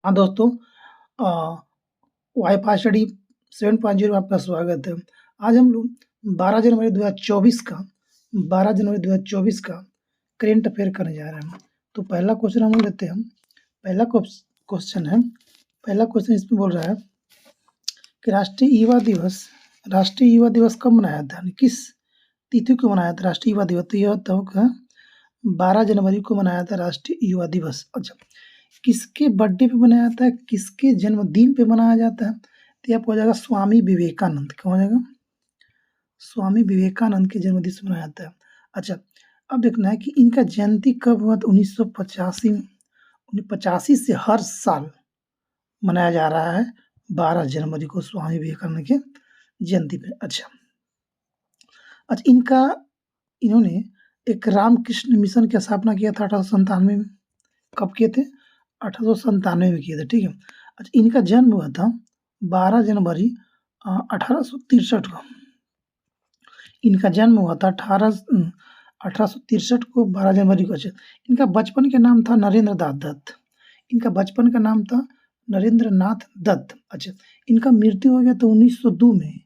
हाँ दोस्तों, अ, wifi study 7.0 में आपका स्वागत है। आज हम लोग 12 जनवरी 2024 का 12 जनवरी 2024 का करेंट अफ़ेयर करने जा रहे हैं। तो पहला क्वेश्चन हम लोग लेते हैं। पहला क्वेश्चन इसमें बोल रहा है कि राष्ट्रीय युवा दिवस कब मनाया था? यानी किस तिथि को मनाया था राष्ट्रीय युवा दिवस? तो यह होगा 12 जनवरी को मनाया था राष्ट्रीय युवा दिवस। अच्छा, किसके बर्थडे पे मनाया जाता है, किसके जन्मदिन पे मनाया जाता है? तो ये आपको हो जाएगा स्वामी विवेकानंद। क्या हो जाएगा? स्वामी विवेकानंद के जन्मदिन से मनाया जाता है। अच्छा, अब देखना है कि इनका जयंती कब हुआ? तो 1985 में। 85 से हर साल मनाया जा रहा है 12 जनवरी को स्वामी विवेकानंद के जयंती पे। अच्छा, इन्होंने एक रामकृष्ण मिशन की स्थापना किया था 1897 में। कब किए थे? 1897 में किए थे, ठीक है। अच्छा, इनका जन्म हुआ था 12 जनवरी 1863 को। इनका जन्म हुआ था 1863 को 12 जनवरी को। अच्छा, इनका बचपन का नाम था नरेंद्र नाथ दत्त। इनका बचपन का नाम था नरेंद्र नाथ दत्त। अच्छा, इनका मृत्यु हो गया था 1902 में।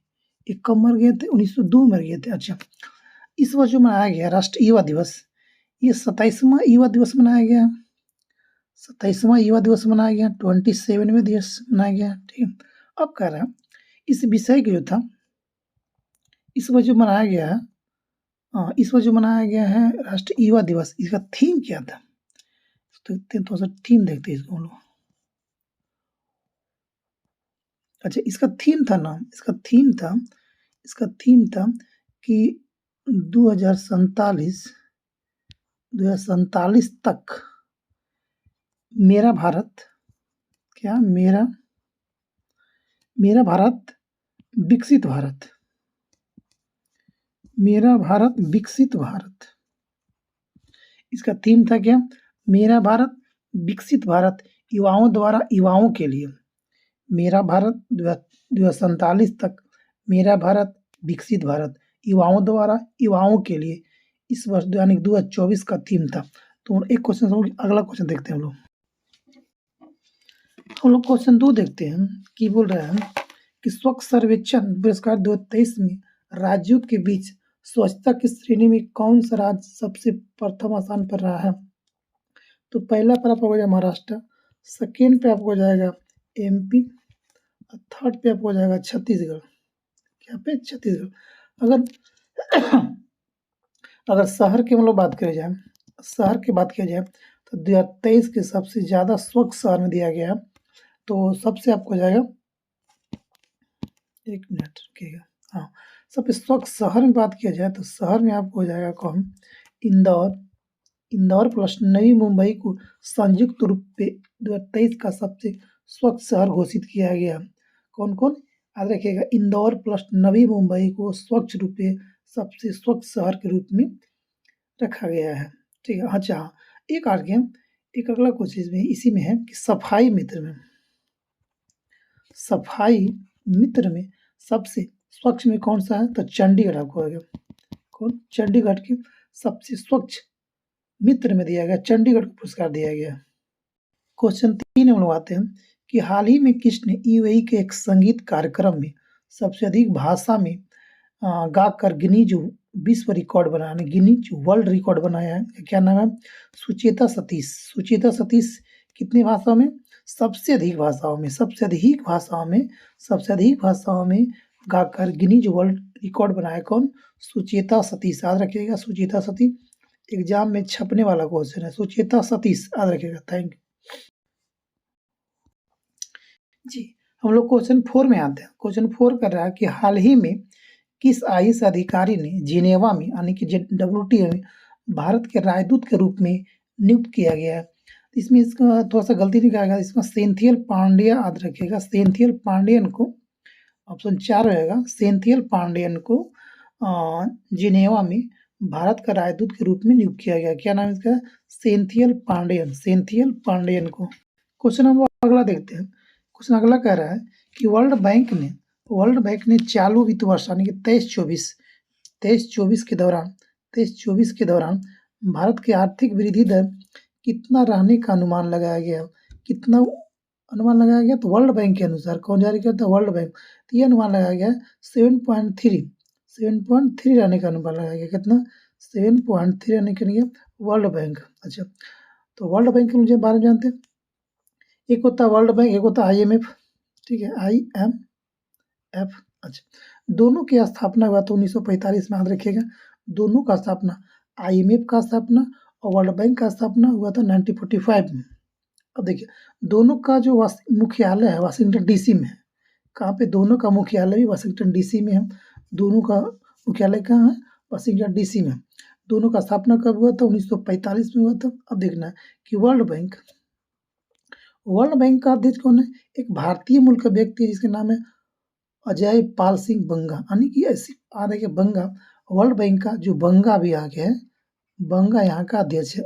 ये कब मर गए थे? 1902 में मर गए थे। अच्छा, इस वर्ष जो मनाया गया राष्ट्रीय युवा दिवस, ये 27वां युवा दिवस मनाया गया। 27वां युवा दिवस मनाया गया, 27वें दिवस मनाया गया, ठीक है। अब कह रहा है इस विषय के जो था, इस वर्ष जो मनाया गया है इस वर्ष जो मनाया गया है राष्ट्रीय युवा दिवस, इसका थीम क्या था? तो थोड़ा-सा थीम देखते हैं इसको हम लोग। अच्छा, इसका थीम था कि 2047 तक मेरा भारत क्या? मेरा भारत विकसित भारत। मेरा भारत विकसित भारत। इसका थीम था क्या? मेरा भारत विकसित भारत, युवाओं द्वारा युवाओं के लिए। मेरा भारत 2047 तक मेरा भारत विकसित भारत, युवाओं द्वारा युवाओं के लिए। इस वर्ष यानी 2024 का थीम था। तो एक क्वेश्चन हो गया, अगला क्वेश्चन देखते हैं हम लोग क्वेश्चन 2 देखते हैं कि बोल रहा है कि स्वच्छ सर्वेक्षण पुरस्कार 2023 में राज्यों के बीच स्वच्छता की श्रेणी में कौन सा राज्य सबसे प्रथम स्थान पर रहा है? तो पहला पर आपको हो जाएगा महाराष्ट्र, सेकंड पे आपको हो जाएगा एमपी और थर्ड पे आपको हो जाएगा छत्तीसगढ़। क्या पे? छत्तीसगढ़। अगर शहर की हम लोग बात करी जाए, तो 2023 के सबसे ज़्यादा स्वच्छ शहर में दिया गया है। तो सबसे आपको हो जाएगा, 1 मिनट रुकिएगा। हाँ, सबसे स्वच्छ शहर में बात किया जाए तो शहर में आपको हो जाएगा कौन? इंदौर प्लस नई मुंबई को संयुक्त रूप से 2023 का सबसे स्वच्छ शहर घोषित किया गया। कौन-कौन? याद रखिएगा, इंदौर प्लस नवी मुंबई को स्वच्छ रूप से सबसे स्वच्छ शहर के रूप में रखा गया है, ठीक है। अच्छा, एक अगला क्वेश्चन इसमें इसी में है कि सफाई मित्र में सबसे स्वच्छ में कौन सा है? तो चंडीगढ़ आपको आएगा। कौन? चंडीगढ़ के सबसे स्वच्छ मित्र में दिया गया, चंडीगढ़ को पुरस्कार दिया गया। क्वेश्चन 3 हम लोग आते हैं कि हाल ही में किसने यूएई के एक संगीत कार्यक्रम में सबसे अधिक भाषा में गाकर गिनीज विश्व रिकॉर्ड बनाया, यानी गिनीज वर्ल्ड रिकॉर्ड बनाया है? क्या नाम है? सुचेता सतीश कितनी भाषाओं में? सबसे अधिक भाषाओं में गाकर गिनीज वर्ल्ड रिकॉर्ड बनाया। कौन? सुचेता सतीश। याद रखिएगा, सुचेता सतीश एग्जाम में छपने वाला क्वेश्चन है, सुचेता सतीश, याद रखिएगा। थैंक यू जी। हम लोग क्वेश्चन 4 में आते हैं। क्वेश्चन 4 कर रहा है कि हाल ही में किस आईएएस अधिकारी ने जिनेवा में यानी कि WTO में भारत के राजदूत के रूप में नियुक्त किया गया है? इसमें इसका थोड़ा-सा गलती दिखाया गया, इसमें सेंथियल पांड्या, याद रखिएगा, सेंथियल पांडियन को, ऑप्शन 4 रहेगा, सेंथियल पांडियन को जिनेवा में भारत का राजदूत के रूप में नियुक्त किया गया। क्या नाम है इसका? सेंथियल पांडियन को। क्वेश्चन हम लोग अगला देखते हैं। क्वेश्चन अगला कह रहा है कि वर्ल्ड बैंक ने चालू वित्त वर्ष यानी कि 23-24 के दौरान भारत की आर्थिक वृद्धि दर कितना रहने का अनुमान लगाया गया? कितना अनुमान लगाया गया, तो वर्ल्ड बैंक के अनुसार कौन जारी करता है? World bank. तो ये अनुमान लगाया गया 7.3 रहने का अनुमान लगाया गया। कितना? 7.3 रहने के लिए वर्ल्ड बैंक। अच्छा, तो वर्ल्ड बैंक के मुझे बारे में जानते हैं। एक होता है वर्ल्ड बैंक, एक होता है IMF, ठीक है, IMF। अच्छा, दोनों की स्थापना हुआ तो 1945 में, याद रखिएगा। दोनों का स्थापना, IMF का स्थापना और वर्ल्ड बैंक का स्थापना हुआ था 1945 में। अब देखिए, दोनों का जो मुख्यालय है वाशिंगटन DC में है। कहाँ पे? दोनों का मुख्यालय भी वाशिंगटन DC में है। दोनों का मुख्यालय कहाँ है? वाशिंगटन DC में। दोनों का स्थापना कब हुआ था? 1945 में हुआ था। अब देखना है कि वर्ल्ड बैंक का अध्यक्ष कौन है? एक भारतीय मूल का व्यक्ति है जिसका नाम है अजय पाल सिंह बंगा, यानी कि ऐसी आ रही है बंगा। वर्ल्ड बैंक का जो बंगा भी आ गया है, बंगा यहाँ का अध्यक्ष है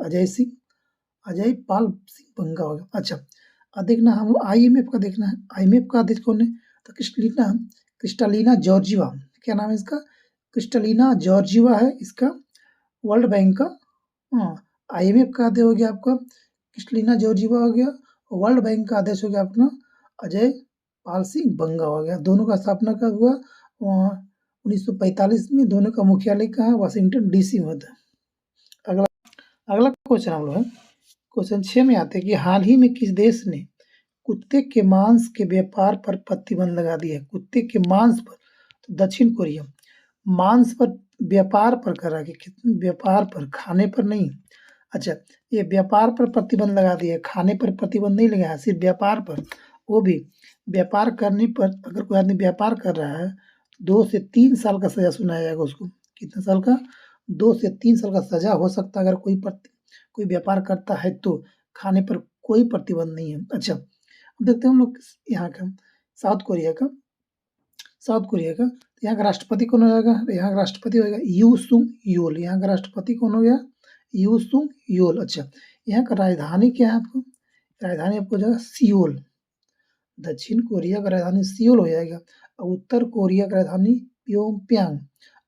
अजय पाल सिंह बंगा होगा। अच्छा, अब देखना हम IMF का देखना है। IMF का अध्यक्ष कौन है? तो क्रिस्टलिना जॉर्जिवा। क्या नाम है इसका? क्रिस्टलिना जॉर्जिवा है इसका वर्ल्ड बैंक का। हाँ, IMF का अध्यक्ष हो गया आपका क्रिस्टलिना जॉर्जिवा हो गया, और वर्ल्ड बैंक का अध्यक्ष हो गया अपना अजय पाल सिंह बंगा हो गया। दोनों का स्थापना कब हुआ? 1945 में। दोनों का मुख्यालय कहाँ है? वाशिंगटन DC में होता है। अगला क्वेश्चन हम लोग है, क्वेश्चन 6 में आते हैं कि हाल ही में किस देश ने कुत्ते के मांस के व्यापार पर प्रतिबंध लगा दिया है? कुत्ते के मांस पर, तो दक्षिण कोरिया। मांस पर व्यापार पर करा के, व्यापार पर, खाने पर नहीं। अच्छा, ये व्यापार पर प्रतिबंध लगा दिया, खाने पर प्रतिबंध नहीं लगाया, सिर्फ व्यापार पर। वो भी व्यापार करने पर, अगर कोई आदमी व्यापार कर रहा है 2 से 3 साल का सजा सुनाया जाएगा उसको। कितने साल का? 2 से 3 साल का सजा हो सकता है अगर कोई व्यापार करता है तो। खाने पर कोई प्रतिबंध नहीं है। अच्छा, अब देखते हैं हम लोग यहाँ का साउथ कोरिया का। यहाँ का राष्ट्रपति कौन हो जाएगा? यहाँ का राष्ट्रपति होगा यू सुंग यूल। यहाँ का राष्ट्रपति कौन हो गया? यू सुंग यूल। अच्छा, यहाँ का राजधानी क्या है आपको? राजधानी आपको हो जाएगा सियोल। दक्षिण कोरिया का राजधानी सियोल हो जाएगा, और उत्तर कोरिया का राजधानी प्योंगयांग।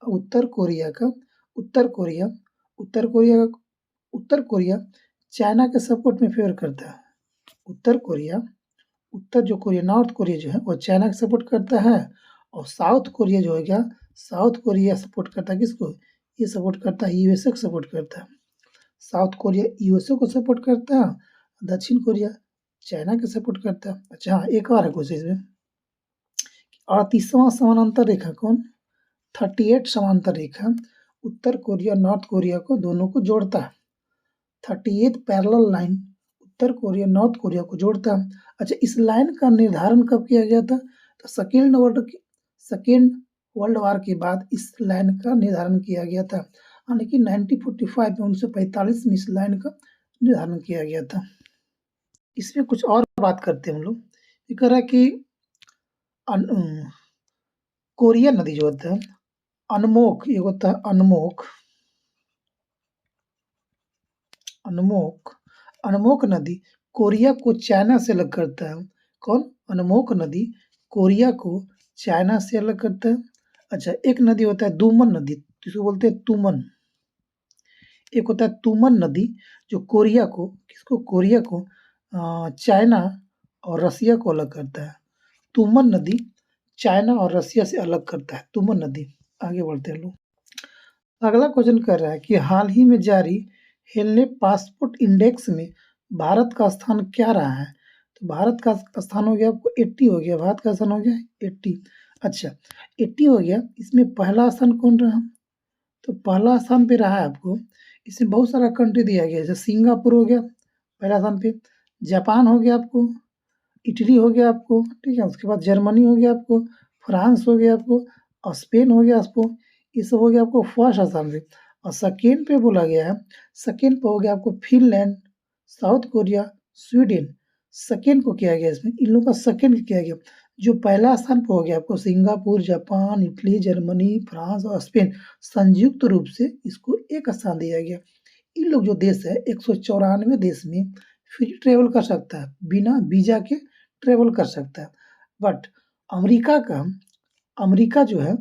उत्तर कोरिया चाइना के सपोर्ट में फेवर करता है। उत्तर कोरिया नॉर्थ कोरिया जो है वो चाइना का सपोर्ट करता है, और साउथ कोरिया जो है क्या? साउथ कोरिया सपोर्ट करता है किसको? ये सपोर्ट करता है USA को सपोर्ट करता है। साउथ कोरिया USA को सपोर्ट करता है, दक्षिण कोरिया चाइना के सपोर्ट करता है। अच्छा, हाँ, एक और है क्वेश्चन इसमें, 38वां समानांतर रेखा कौन? 38 समांतर रेखा उत्तर कोरिया नॉर्थ कोरिया को दोनों को जोड़ता है। 38 पैरेलल लाइन उत्तर कोरिया नॉर्थ कोरिया को जोड़ता है। अच्छा, इस लाइन का निर्धारण कब किया गया था? तो सेकेंड वर्ल्ड वार के बाद इस लाइन का निर्धारण किया गया था, यानी कि 1945 में, 1945 में इस लाइन का निर्धारण किया गया था। इसमें कुछ और बात करते हैं हम लोग। ये कह रहा है कि कोरिया नदी जो होता है अनमोक, ये होता है अनमोक नदी कोरिया को चाइना से अलग करता है। कौन? अनमोक नदी कोरिया को चाइना से अलग करता है। अच्छा, एक नदी होता है दुमन नदी, जिसको बोलते हैं तुमन। एक होता है तुमन नदी जो कोरिया को चाइना और रसिया को अलग करता है। तुमन नदी चाइना और रसिया से अलग करता है, तुमन नदी। आगे बढ़ते हैं लोग। अगला क्वेश्चन कर रहा है कि हाल ही में जारी हेलने पासपोर्ट इंडेक्स में भारत का स्थान क्या रहा है? तो भारत का स्थान हो गया आपको 80 हो गया। भारत का स्थान हो गया 80। अच्छा, 80 हो गया। इसमें पहला स्थान कौन रहा? तो पहला स्थान पे रहा है आपको, इसमें बहुत सारा कंट्री दिया गया है, जैसे सिंगापुर हो गया पहला स्थान पे, जापान हो गया आपको, इटली हो गया आपको, ठीक है, उसके बाद जर्मनी हो गया आपको, फ्रांस हो गया आपको, और स्पेन हो गया आपको। ये सब हो गया आपको फर्स्ट स्थान पे। और सेकेंड पे बोला गया है, सेकेंड पे हो गया आपको Finland, south Korea, Sweden. Second को किया गया, इसमें इन लोगों का सेकेंड किया गया। जो पहला स्थान पे हो गया आपको Singapore, Japan, Italy, Germany, France और स्पेन, संयुक्त रूप से इसको एक स्थान दिया गया। इन लोग जो देश है 194 देश में फ्री ट्रेवल कर सकता है, बिना वीजा के ट्रेवल कर सकता है। बट अमेरिका जो है,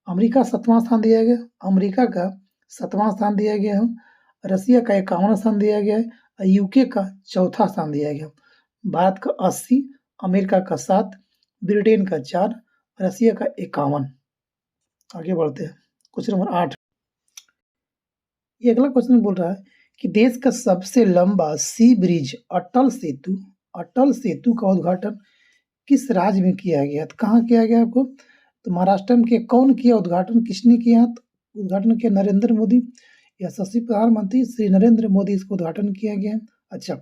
अमेरिका 7वां स्थान दिया गया, अमेरिका का 7वां स्थान दिया गया है। रसिया का 51वां स्थान दिया गया है, यूके का चौथा स्थान दिया गया, भारत का 80, अमेरिका का 7, ब्रिटेन का 4, रसिया का 51। आगे बढ़ते हैं क्वेश्चन नंबर 8। ये अगला क्वेश्चन बोल रहा है कि देश का सबसे लंबा सी ब्रिज अटल सेतु का उद्घाटन किस राज्य में किया गया? तो कहाँ किया गया आपको? तो महाराष्ट्र में कौन किया उद्घाटन, किसने किया? तो उद्घाटन किया नरेंद्र मोदी, यशस्वी प्रधानमंत्री श्री नरेंद्र मोदी, इसको उद्घाटन किया गया। अच्छा,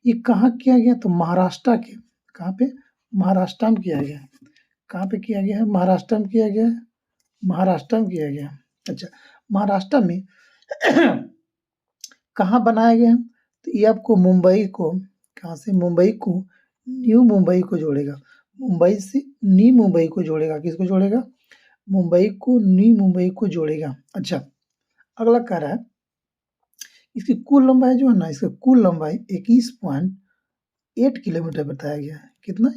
ये कहाँ किया गया? तो महाराष्ट्र के, कहाँ पे? महाराष्ट्र में किया गया। कहाँ पे किया गया है? महाराष्ट्र में किया गया है, महाराष्ट्र में किया गया। अच्छा, महाराष्ट्र में कहाँ बनाया गया? तो ये आपको मुंबई को, कहाँ से? मुंबई को न्यू मुंबई को जोड़ेगा, मुंबई से न्यू मुंबई को जोड़ेगा। किसको जोड़ेगा? मुंबई को न्यू मुंबई को जोड़ेगा। अच्छा, अगला कह रहा है इसकी कुल लंबाई जो है ना, इसका कुल लंबाई 21.8 किलोमीटर बताया गया है। कितना?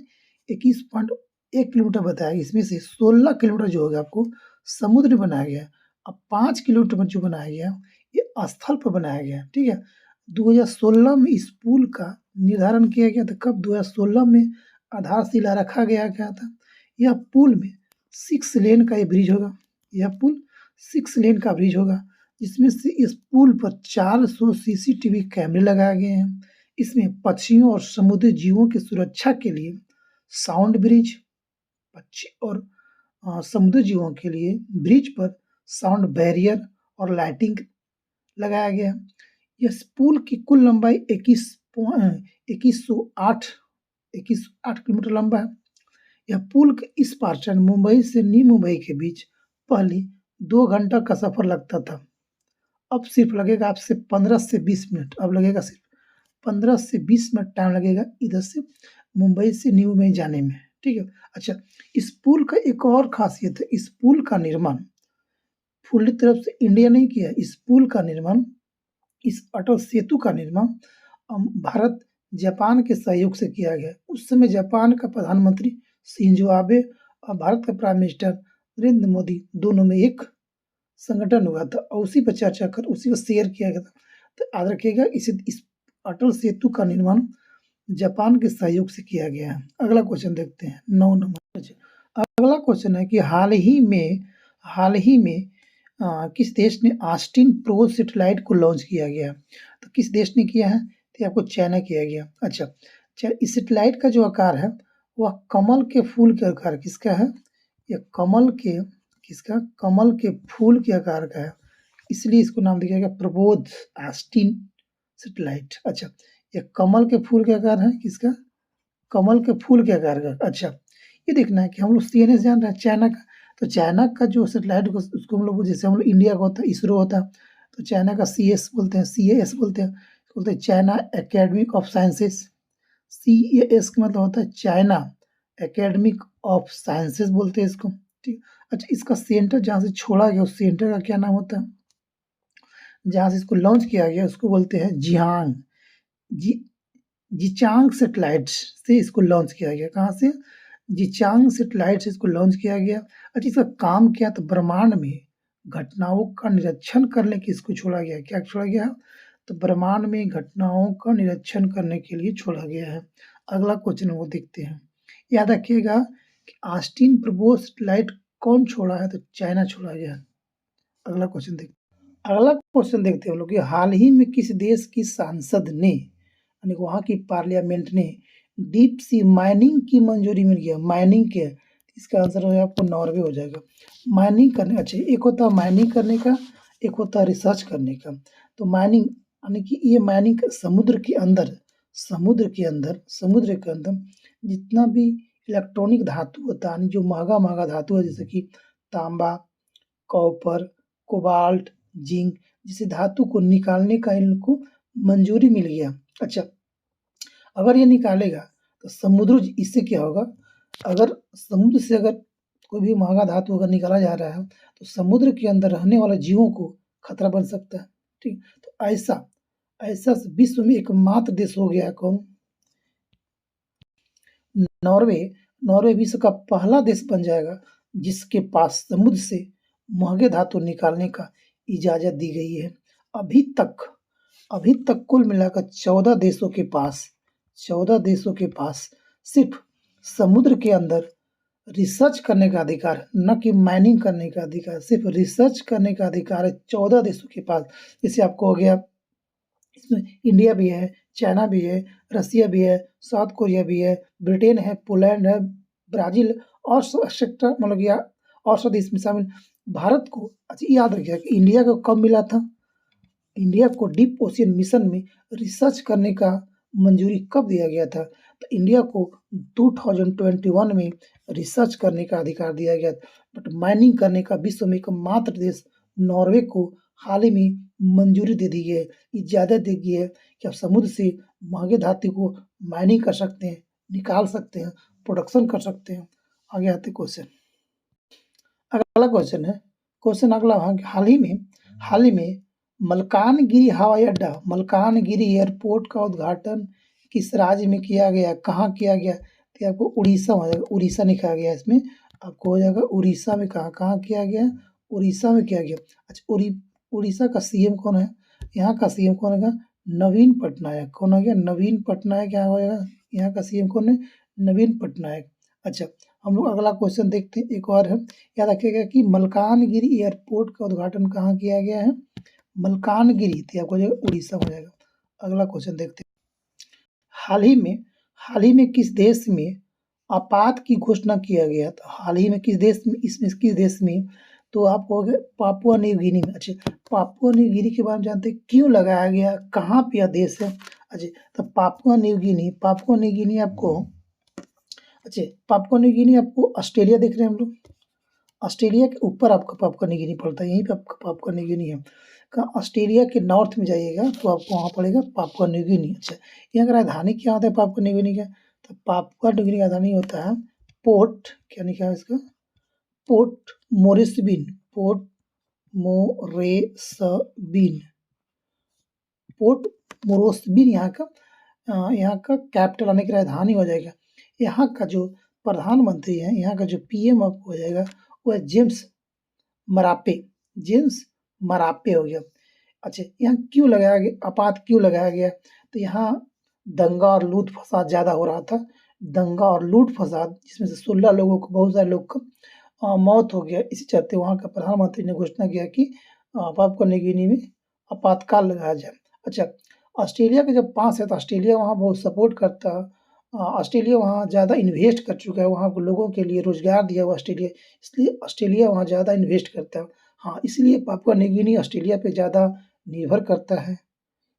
21.1 किलोमीटर बताया गया। इसमें से 16 किलोमीटर जो होगा आपको समुद्र बनाया गया है। अब 5 किलोमीटर जो बनाया गया ये स्थल पर बनाया गया है। ठीक है, 2016 में इस पुल का निर्धारण किया गया था। कब? 2016 में आधारशिला रखा गया था। यह पुल में 6 लेन का ये ब्रिज होगा। यह पुल 6 लेन का ब्रिज होगा, जिसमें से इस पुल पर 400 सीसीटीवी कैमरे लगाए गए हैं। इसमें पक्षियों और समुद्री जीवों की सुरक्षा के लिए साउंड ब्रिज, पक्षी और समुद्री जीवों के लिए ब्रिज पर साउंड बैरियर और लाइटिंग लगाया गया। इस पुल की कुल लंबाई 2108 किलोमीटर लंबा है। यह पुल के इस पार से मुंबई से न्यू मुंबई के बीच पहले 2 घंटा का सफर लगता था, अब सिर्फ लगेगा आपसे 15 से 20 मिनट। अब लगेगा सिर्फ 15 से 20 मिनट टाइम लगेगा इधर से मुंबई से न्यू मुंबई जाने में। ठीक है। अच्छा, इस पुल का एक और खासियत है, इस पुल का निर्माण पूरी तरफ से इंडिया नहीं किया। इस पुल का निर्माण, इस अटल सेतु का निर्माण भारत जापान के सहयोग से किया गया। उस समय जापान का प्रधानमंत्री शिंजो आबे और भारत का प्राइम मिनिस्टर नरेंद्र मोदी दोनों में एक संगठन हुआ था और उसी पर चर्चा कर उसी को शेयर किया गया था। तो याद रखिएगा, इस अटल सेतु का निर्माण जापान के सहयोग से किया गया है। अगला क्वेश्चन देखते हैं 9 नंबर। अगला क्वेश्चन है कि हाल ही में किस देश ने ऑस्टिन प्रो सैटेलाइट को लॉन्च किया गया? तो किस देश ने किया है? तो आपको चाइना किया गया। अच्छा, इस सैटेलाइट का जो आकार है वह कमल के फूल के आकार किसका है? यह कमल के फूल के आकार का है, इसलिए इसको नाम दिया गया प्रबोध ऑस्टिन सैटेलाइट। अच्छा, यह कमल के फूल के आकार है, किसका? कमल के फूल के आकार का। अच्छा, ये देखना है कि हम लोग CNS जान रहे हैं चाइना का, तो चाइना का जो सैटेलाइट उसको हम लोग, जैसे हम लोग इंडिया का होता है इसरो होता है, तो चाइना का CS बोलते हैं, CAS बोलते हैं China academic of sciences. CAS का मतलब होता है चाइना एकेडमिक ऑफ साइंसेस बोलते हैं इसको। ठीक। अच्छा, इसका सेंटर जहाँ से छोड़ा गया उस सेंटर का क्या नाम होता है? जहाँ से इसको लॉन्च किया गया उसको बोलते हैं जिचांग सैटेलाइट से इसको लॉन्च किया गया। कहाँ से? जिचांग सैटेलाइट से इसको लॉन्च किया गया। अच्छा, इसका काम क्या? तो ब्रह्मांड में घटनाओं का निरीक्षण करने के इसको छोड़ा गया। क्या छोड़ा गया? तो ब्रह्मांड में घटनाओं का निरीक्षण करने के लिए छोड़ा गया है। अगला क्वेश्चन वो देखते हैं। याद रखिएगा कि ऑस्टिन प्रोबो सैटेलाइट कौन छोड़ा है? तो चाइना छोड़ा गया है। अगला क्वेश्चन देखते हैं हम लोग कि हाल ही में किस देश की सांसद ने, यानी वहाँ की पार्लियामेंट ने डीप सी माइनिंग की मंजूरी मिल गया। माइनिंग के, इसका आंसर हो आपको नॉर्वे हो जाएगा। माइनिंग करने, अच्छा, एक होता है माइनिंग करने का, एक होता है रिसर्च करने का। तो माइनिंग यानी कि ये माइनिंग समुद्र के अंदर जितना भी इलेक्ट्रॉनिक धातु होता है, जो महंगा धातु है, जैसे कि तांबा, कॉपर, कोबाल्ट, जिंक जैसे धातु को निकालने का इनको मंजूरी मिल गया। अच्छा, अगर ये निकालेगा तो समुद्र, इससे क्या होगा? अगर समुद्र से कोई भी महंगा धातु अगर निकाला जा रहा है तो समुद्र के अंदर रहने वाले जीवों को खतरा बन सकता है। ठीक, तो ऐसा विश्व में एकमात्र देश हो गया कौन? नॉर्वे विश्व का पहला देश बन जाएगा जिसके पास समुद्र से महंगे धातु निकालने का इजाजत दी गई है। अभी तक अभी तक कुल मिलाकर 14 देशों के पास सिर्फ समुद्र के अंदर रिसर्च करने का अधिकार, न कि माइनिंग करने का अधिकार, सिर्फ रिसर्च करने का अधिकार है 14 देशों के पास। जैसे आपको हो गया, इसमें इंडिया भी है, चाइना भी है, रसिया भी है, साउथ कोरिया भी है, ब्रिटेन है, पोलैंड है, ब्राज़ील और एक्सेट्रा, मतलब या और सब देश में शामिल। भारत को अच्छा याद रखिएगा कि इंडिया को कब मिला था? इंडिया को डीप ओशियन मिशन में रिसर्च करने का मंजूरी कब दिया गया था? तो इंडिया को 2021 में रिसर्च करने का अधिकार दिया गया था। बट माइनिंग करने का विश्व में एकमात्र देश नॉर्वे को हाल ही में मंजूरी दे दी है, इजाज़त दे दी है कि आप समुद्र से महँगे धातु को माइनिंग कर सकते हैं, निकाल सकते हैं, प्रोडक्शन कर सकते हैं। आगे आते क्वेश्चन। अगला क्वेश्चन है, क्वेश्चन अगला हाल ही में मलकानगिरी हवाई अड्डा, मलकानगिरी एयरपोर्ट का उद्घाटन किस राज्य में किया गया, कहाँ किया गया? तो आपको उड़ीसा हो जाएगा, उड़ीसा लिखा गया इसमें, आपको हो जाएगा उड़ीसा में। कहाँ किया गया? उड़ीसा में किया गया। अच्छा, उड़ीसा का सीएम कौन है? यहाँ का सीएम कौन है? नवीन पटनायक। कौन हो गया? नवीन पटनायक यहाँ होगा। यहाँ का सीएम कौन है? नवीन पटनायक। अच्छा, हम लोग अगला क्वेश्चन देखते हैं, एक और है। याद रखिएगा कि मलकानगिरी एयरपोर्ट का उद्घाटन कहाँ किया गया है? मलकानगिरी, तो आपको जो उड़ीसा हो जाएगा। अगला क्वेश्चन देखते हैं। हाल ही में किस देश में आपात की घोषणा किया गया था? हाल ही में किस देश में, इसमें किस देश में? तो आप हो गए पापुआ न्यू गिनी में। अच्छा, पापुआ न्यू गिनी के बारे में जानते हैं, क्यों लगाया गया, कहाँ पे यह देश है? अच्छा, तो पापुआ न्यू गिनी आपको, अच्छा पापुआ न्यू गिनी आपको ऑस्ट्रेलिया देख रहे हैं हम लोग, ऑस्ट्रेलिया के ऊपर आपका पापुआ न्यू गिनी पड़ता है, यहीं पे आपका पापुआ न्यू गिनी है। का ऑस्ट्रेलिया के नॉर्थ में जाइएगा तो आपको वहाँ पड़ेगा पापुआ न्यू गिनी। अच्छा, यहाँ का राजधानी क्या होता है पापुआ न्यू गिनी का? तो पापुआ न्यू गिनी का राजधानी होता है पोर्ट, क्या लिखा है इसका? Port Moresby, port Moresby, port Moresby यहाँ का कैपिटल यानी कि राजधानी हो जाएगा। यहाँ का जो प्रधानमंत्री है, यहाँ का जो पीएम आपको हो जाएगा वो है जेम्स मरापे हो गया। अच्छा, यहाँ क्यों लगाया गया, आपात क्यों लगाया गया? तो यहाँ दंगा और लूट फसाद ज़्यादा हो रहा था, दंगा और लूट फसाद, जिसमें से 16 लोगों को, बहुत सारे लोग का मौत हो गया। इसी चलते वहाँ का प्रधानमंत्री ने घोषणा किया कि पापुआ न्यू गिनी में आपातकाल लगाया जाए। अच्छा, ऑस्ट्रेलिया के जब पास है तो ऑस्ट्रेलिया वहाँ बहुत सपोर्ट करता है। ऑस्ट्रेलिया वहाँ ज़्यादा इन्वेस्ट कर चुका है, वहाँ के लोगों के लिए रोज़गार दिया हुआ ऑस्ट्रेलिया, इसलिए ऑस्ट्रेलिया वहाँ ज़्यादा इन्वेस्ट करता है। हाँ, इसलिए पापुआ न्यू गिनी ऑस्ट्रेलिया पे ज़्यादा निर्भर करता है,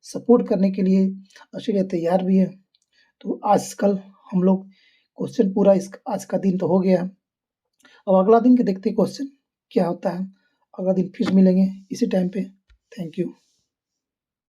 सपोर्ट करने के लिए ऑस्ट्रेलिया तैयार भी है। तो आजकल हम लोग क्वेश्चन पूरा आज का दिन तो हो गया, अब अगला दिन के देखते हैं क्वेश्चन क्या होता है। अगला दिन फिर मिलेंगे इसी टाइम पे। Thank you.